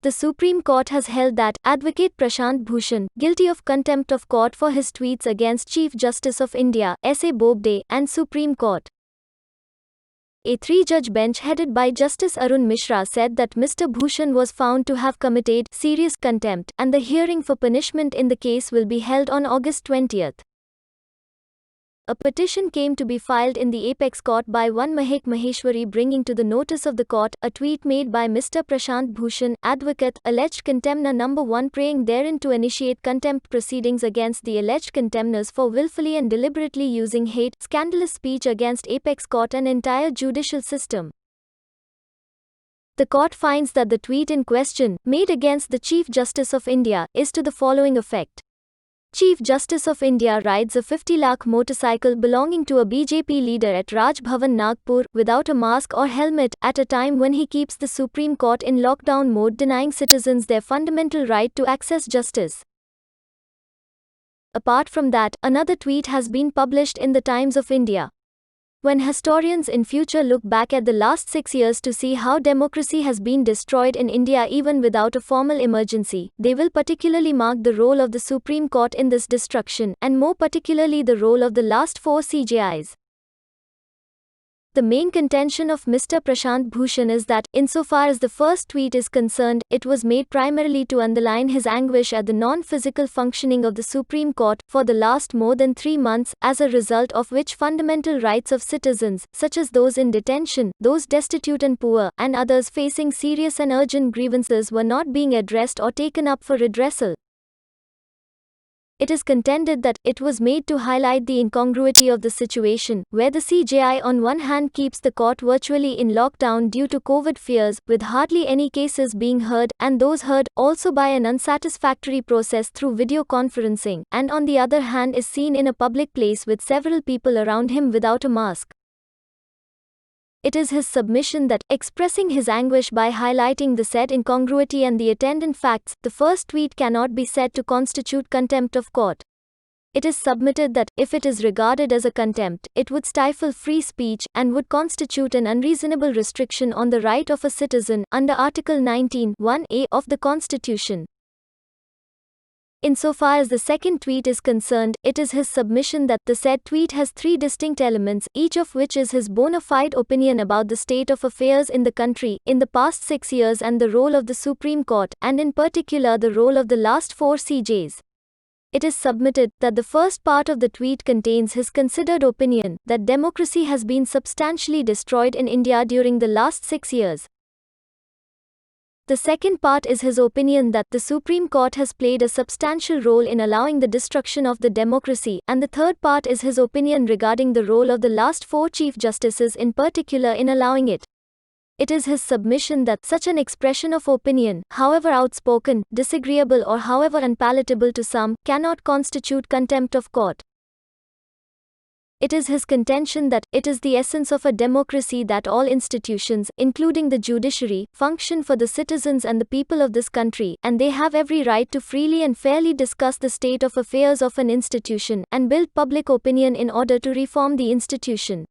the Supreme Court has held that Advocate Prashant Bhushan, guilty of contempt of court for his tweets against Chief Justice of India, S.A. Bobde, and Supreme Court. A three-judge bench headed by Justice Arun Mishra said that Mr. Bhushan was found to have committed serious contempt, and the hearing for punishment in the case will be held on August 20. A petition came to be filed in the Apex Court by one Mahek Maheshwari, bringing to the notice of the court a tweet made by Mr. Prashant Bhushan, advocate, alleged contemner number 1, praying therein to initiate contempt proceedings against the alleged contemners for willfully and deliberately using hate, scandalous speech against Apex Court and entire judicial system. The court finds that the tweet in question, made against the Chief Justice of India, is to the following effect. Chief Justice of India rides a 50 lakh motorcycle belonging to a BJP leader at Raj Bhavan Nagpur, without a mask or helmet, at a time when he keeps the Supreme Court in lockdown mode, denying citizens their fundamental right to access justice. Apart from that, another tweet has been published in the Times of India. When historians in future look back at the last 6 years to see how democracy has been destroyed in India even without a formal emergency, they will particularly mark the role of the Supreme Court in this destruction, and more particularly the role of the last 4 CJIs. The main contention of Mr. Prashant Bhushan is that, insofar as the first tweet is concerned, it was made primarily to underline his anguish at the non-physical functioning of the Supreme Court for the last more than 3 months, as a result of which fundamental rights of citizens, such as those in detention, those destitute and poor, and others facing serious and urgent grievances, were not being addressed or taken up for redressal. It is contended that it was made to highlight the incongruity of the situation, where the CJI on one hand keeps the court virtually in lockdown due to COVID fears, with hardly any cases being heard, and those heard also by an unsatisfactory process through video conferencing, and on the other hand is seen in a public place with several people around him without a mask. It is his submission that, expressing his anguish by highlighting the said incongruity and the attendant facts, the first tweet cannot be said to constitute contempt of court. It is submitted that, if it is regarded as a contempt, it would stifle free speech, and would constitute an unreasonable restriction on the right of a citizen, under Article 19(1)(a) of the Constitution. Insofar as the second tweet is concerned, it is his submission that the said tweet has 3 distinct elements, each of which is his bona fide opinion about the state of affairs in the country in the past 6 years and the role of the Supreme Court, and in particular the role of the last 4 CJs. It is submitted that the first part of the tweet contains his considered opinion that democracy has been substantially destroyed in India during the last 6 years. The second part is his opinion that the Supreme Court has played a substantial role in allowing the destruction of the democracy, and the third part is his opinion regarding the role of the last 4 Chief Justices in particular in allowing it. It is his submission that such an expression of opinion, however outspoken, disagreeable or however unpalatable to some, cannot constitute contempt of court. It is his contention that it is the essence of a democracy that all institutions, including the judiciary, function for the citizens and the people of this country, and they have every right to freely and fairly discuss the state of affairs of an institution, and build public opinion in order to reform the institution.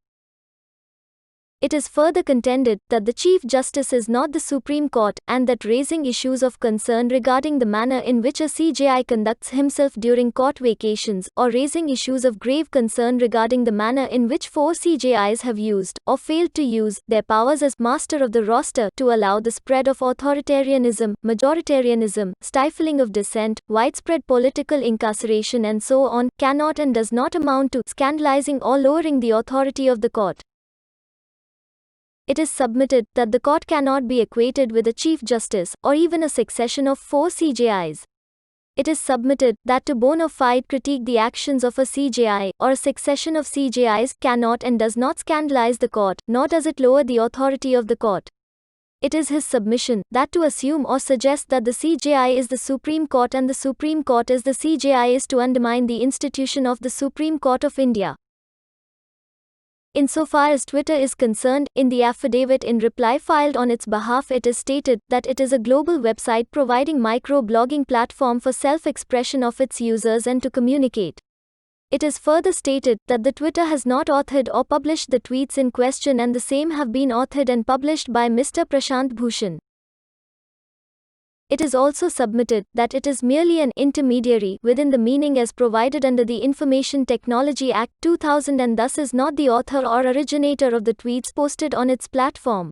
It is further contended that the Chief Justice is not the Supreme Court, and that raising issues of concern regarding the manner in which a CJI conducts himself during court vacations, or raising issues of grave concern regarding the manner in which 4 CJIs have used, or failed to use, their powers as master of the roster to allow the spread of authoritarianism, majoritarianism, stifling of dissent, widespread political incarceration and so on, cannot and does not amount to scandalizing or lowering the authority of the court. It is submitted that the court cannot be equated with a Chief Justice, or even a succession of 4 CJIs. It is submitted that to bona fide critique the actions of a CJI, or a succession of CJIs, cannot and does not scandalize the court, nor does it lower the authority of the court. It is his submission that to assume or suggest that the CJI is the Supreme Court and the Supreme Court is the CJI is to undermine the institution of the Supreme Court of India. Insofar as Twitter is concerned, in the affidavit in reply filed on its behalf it is stated that it is a global website providing micro-blogging platform for self-expression of its users and to communicate. It is further stated that the Twitter has not authored or published the tweets in question and the same have been authored and published by Mr. Prashant Bhushan. It is also submitted that it is merely an intermediary within the meaning as provided under the Information Technology Act 2000 and thus is not the author or originator of the tweets posted on its platform.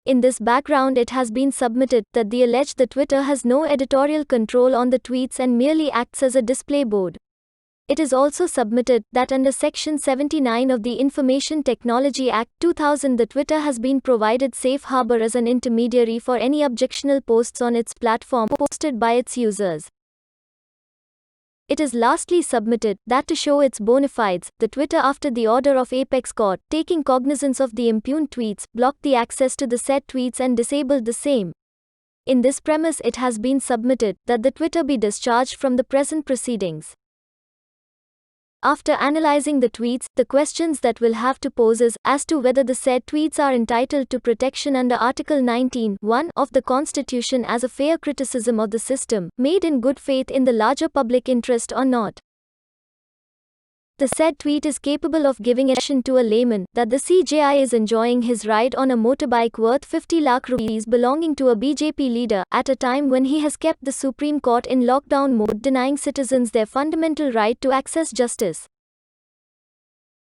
In this background, it has been submitted that the alleged the Twitter has no editorial control on the tweets and merely acts as a display board. It is also submitted that under Section 79 of the Information Technology Act 2000 the Twitter has been provided safe harbor as an intermediary for any objectionable posts on its platform posted by its users. It is lastly submitted that to show its bona fides, the Twitter after the order of Apex Court, taking cognizance of the impugned tweets, blocked the access to the said tweets and disabled the same. In this premise it has been submitted that the Twitter be discharged from the present proceedings. After analyzing the tweets, the questions that will have to pose is, as to whether the said tweets are entitled to protection under Article 19(1) of the Constitution as a fair criticism of the system, made in good faith in the larger public interest or not. The said tweet is capable of giving impression to a layman that the CJI is enjoying his ride on a motorbike worth 50 lakh rupees belonging to a BJP leader at a time when he has kept the Supreme Court in lockdown mode, denying citizens their fundamental right to access justice.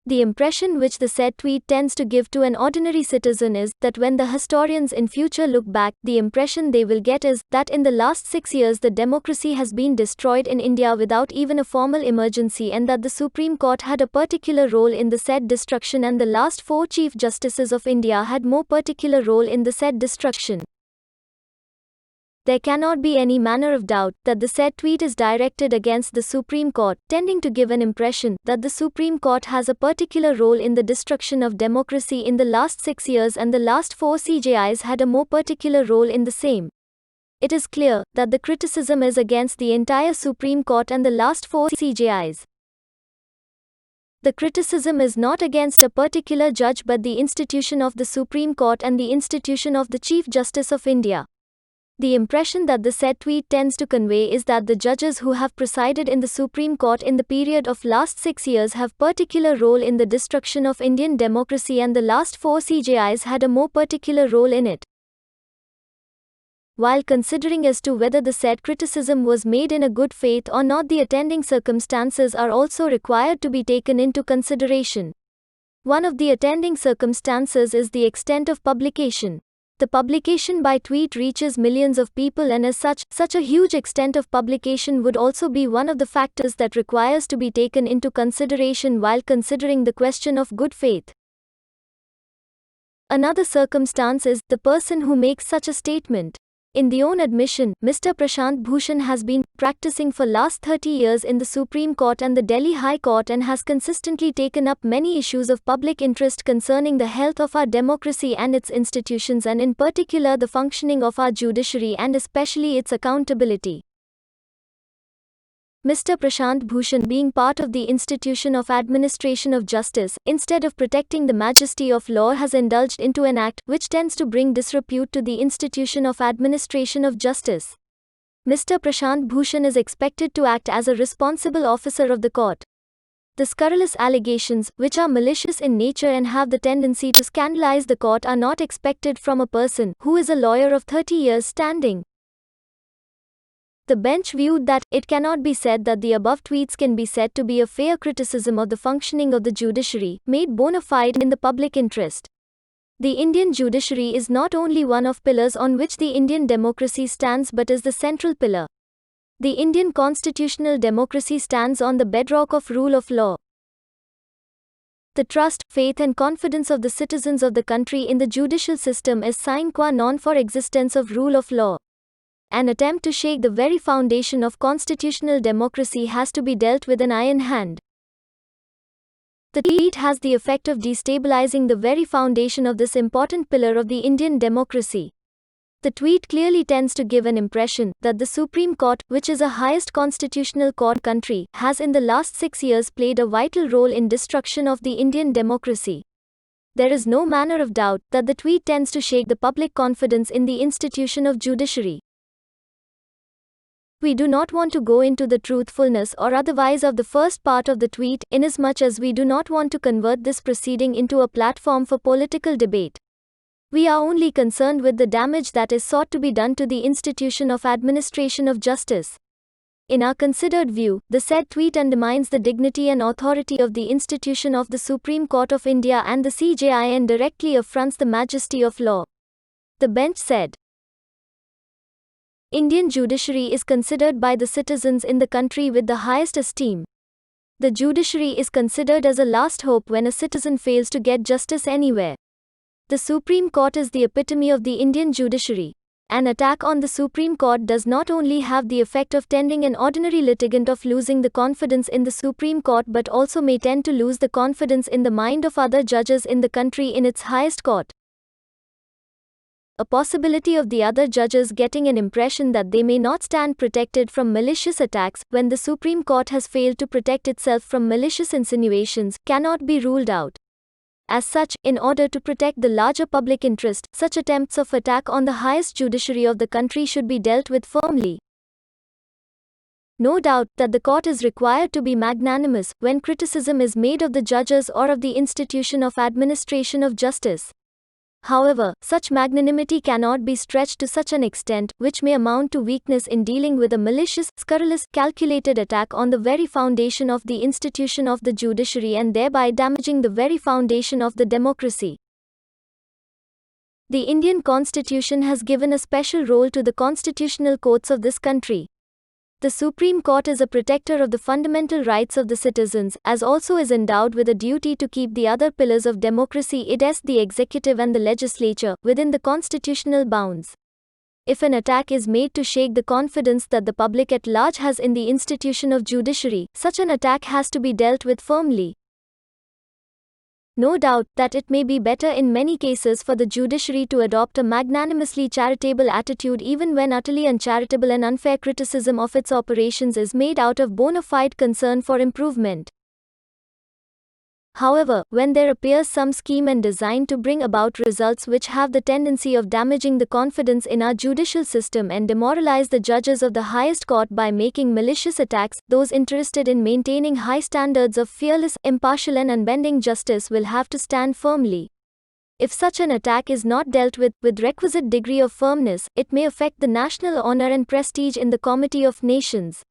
The impression which the said tweet tends to give to an ordinary citizen is that when the historians in future look back, the impression they will get is that in the last 6 years the democracy has been destroyed in India without even a formal emergency and that the Supreme Court had a particular role in the said destruction and the last 4 Chief Justices of India had more particular role in the said destruction. There cannot be any manner of doubt that the said tweet is directed against the Supreme Court, tending to give an impression that the Supreme Court has a particular role in the destruction of democracy in the last 6 years and the last 4 CJIs had a more particular role in the same. It is clear that the criticism is against the entire Supreme Court and the last 4 CJIs. The criticism is not against a particular judge but the institution of the Supreme Court and the institution of the Chief Justice of India. The impression that the said tweet tends to convey is that the judges who have presided in the Supreme Court in the period of last 6 years have particular role in the destruction of Indian democracy and the last 4 CJIs had a more particular role in it. While considering as to whether the said criticism was made in a good faith or not, the attending circumstances are also required to be taken into consideration. One of the attending circumstances is the extent of publication. The publication by tweet reaches millions of people and as such a huge extent of publication would also be one of the factors that requires to be taken into consideration while considering the question of good faith. Another circumstance is the person who makes such a statement. In the own admission, Mr. Prashant Bhushan has been practicing for last 30 years in the Supreme Court and the Delhi High Court and has consistently taken up many issues of public interest concerning the health of our democracy and its institutions and in particular the functioning of our judiciary and especially its accountability. Mr. Prashant Bhushan, being part of the institution of administration of justice, instead of protecting the majesty of law has indulged into an act which tends to bring disrepute to the institution of administration of justice. Mr. Prashant Bhushan is expected to act as a responsible officer of the court. The scurrilous allegations, which are malicious in nature and have the tendency to scandalize the court, are not expected from a person who is a lawyer of 30 years standing. The bench viewed that it cannot be said that the above tweets can be said to be a fair criticism of the functioning of the judiciary, made bona fide in the public interest. The Indian judiciary is not only one of pillars on which the Indian democracy stands but is the central pillar. The Indian constitutional democracy stands on the bedrock of rule of law. The trust, faith and confidence of the citizens of the country in the judicial system is sine qua non for existence of rule of law. An attempt to shake the very foundation of constitutional democracy has to be dealt with an iron hand. The tweet has the effect of destabilizing the very foundation of this important pillar of the Indian democracy. The tweet clearly tends to give an impression that the Supreme Court, which is a highest constitutional court country, has in the last 6 years played a vital role in destruction of the Indian democracy. There is no manner of doubt that the tweet tends to shake the public confidence in the institution of judiciary. We do not want to go into the truthfulness or otherwise of the first part of the tweet, inasmuch as we do not want to convert this proceeding into a platform for political debate. We are only concerned with the damage that is sought to be done to the institution of administration of justice. In our considered view, the said tweet undermines the dignity and authority of the institution of the Supreme Court of India and the CJI and directly affronts the majesty of law. The bench said. Indian judiciary is considered by the citizens in the country with the highest esteem. The judiciary is considered as a last hope when a citizen fails to get justice anywhere. The Supreme Court is the epitome of the Indian judiciary. An attack on the Supreme Court does not only have the effect of tending an ordinary litigant of losing the confidence in the Supreme Court but also may tend to lose the confidence in the mind of other judges in the country in its highest court. A possibility of the other judges getting an impression that they may not stand protected from malicious attacks when the Supreme Court has failed to protect itself from malicious insinuations cannot be ruled out. As such, in order to protect the larger public interest, such attempts of attack on the highest judiciary of the country should be dealt with firmly. No doubt that the court is required to be magnanimous when criticism is made of the judges or of the institution of administration of justice. However, such magnanimity cannot be stretched to such an extent, which may amount to weakness in dealing with a malicious, scurrilous, calculated attack on the very foundation of the institution of the judiciary and thereby damaging the very foundation of the democracy. The Indian Constitution has given a special role to the constitutional courts of this country. The Supreme Court is a protector of the fundamental rights of the citizens, as also is endowed with a duty to keep the other pillars of democracy, i.e. the executive and the legislature, within the constitutional bounds. If an attack is made to shake the confidence that the public at large has in the institution of judiciary, such an attack has to be dealt with firmly. No doubt that it may be better in many cases for the judiciary to adopt a magnanimously charitable attitude even when utterly uncharitable and unfair criticism of its operations is made out of bona fide concern for improvement. However, when there appears some scheme and design to bring about results which have the tendency of damaging the confidence in our judicial system and demoralize the judges of the highest court by making malicious attacks, those interested in maintaining high standards of fearless, impartial and unbending justice will have to stand firmly. If such an attack is not dealt with requisite degree of firmness, it may affect the national honor and prestige in the Comity of Nations.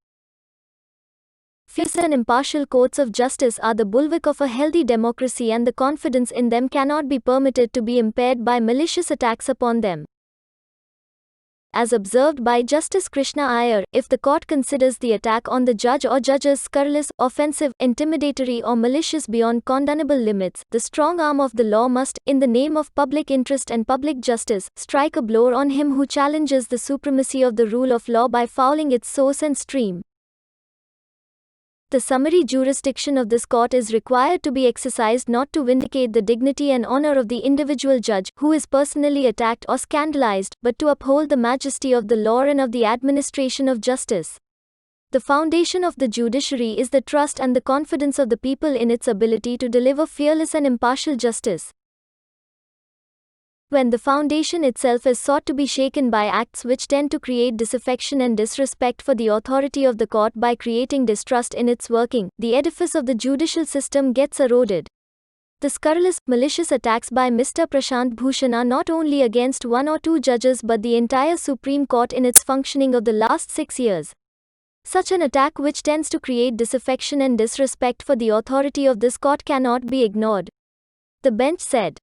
Fierce and impartial courts of justice are the bulwark of a healthy democracy and the confidence in them cannot be permitted to be impaired by malicious attacks upon them. As observed by Justice Krishna Iyer, if the court considers the attack on the judge or judges scurrilous, offensive, intimidatory or malicious beyond condonable limits, the strong arm of the law must, in the name of public interest and public justice, strike a blow on him who challenges the supremacy of the rule of law by fouling its source and stream. The summary jurisdiction of this court is required to be exercised not to vindicate the dignity and honor of the individual judge who is personally attacked or scandalized, but to uphold the majesty of the law and of the administration of justice. The foundation of the judiciary is the trust and the confidence of the people in its ability to deliver fearless and impartial justice. When the foundation itself is sought to be shaken by acts which tend to create disaffection and disrespect for the authority of the court by creating distrust in its working, the edifice of the judicial system gets eroded. The scurrilous, malicious attacks by Mr. Prashant Bhushan are not only against one or two judges but the entire Supreme Court in its functioning of the last 6 years. Such an attack which tends to create disaffection and disrespect for the authority of this court cannot be ignored. The bench said.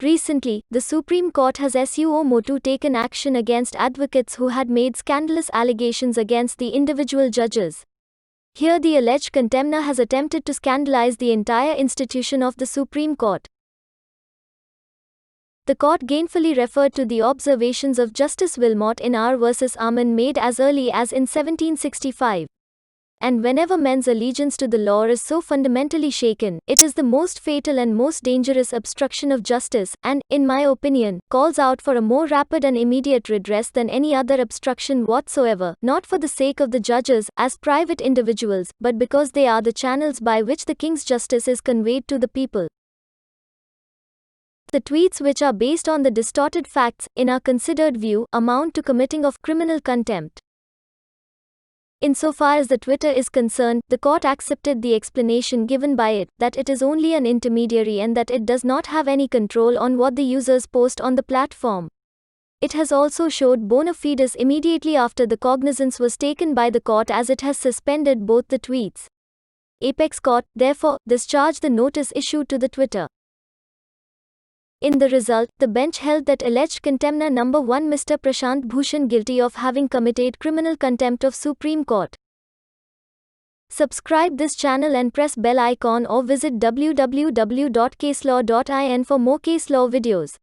Recently, the Supreme Court has suo motu taken action against advocates who had made scandalous allegations against the individual judges. Here the alleged contemner has attempted to scandalize the entire institution of the Supreme Court. The court gainfully referred to the observations of Justice Wilmot in R vs. Aman made as early as in 1765. And whenever men's allegiance to the law is so fundamentally shaken, it is the most fatal and most dangerous obstruction of justice, and, in my opinion, calls out for a more rapid and immediate redress than any other obstruction whatsoever, not for the sake of the judges, as private individuals, but because they are the channels by which the king's justice is conveyed to the people. The tweets which are based on the distorted facts, in our considered view, amount to committing of criminal contempt. Insofar as the Twitter is concerned, the court accepted the explanation given by it, that it is only an intermediary and that it does not have any control on what the users post on the platform. It has also showed bona fides immediately after the cognizance was taken by the court, as it has suspended both the tweets. Apex Court, therefore, discharged the notice issued to the Twitter. In the result, the bench held that alleged contemner number 1 Mr. Prashant Bhushan guilty of having committed criminal contempt of Supreme Court. Subscribe this channel and press bell icon or visit www.caselaw.in for more case law videos.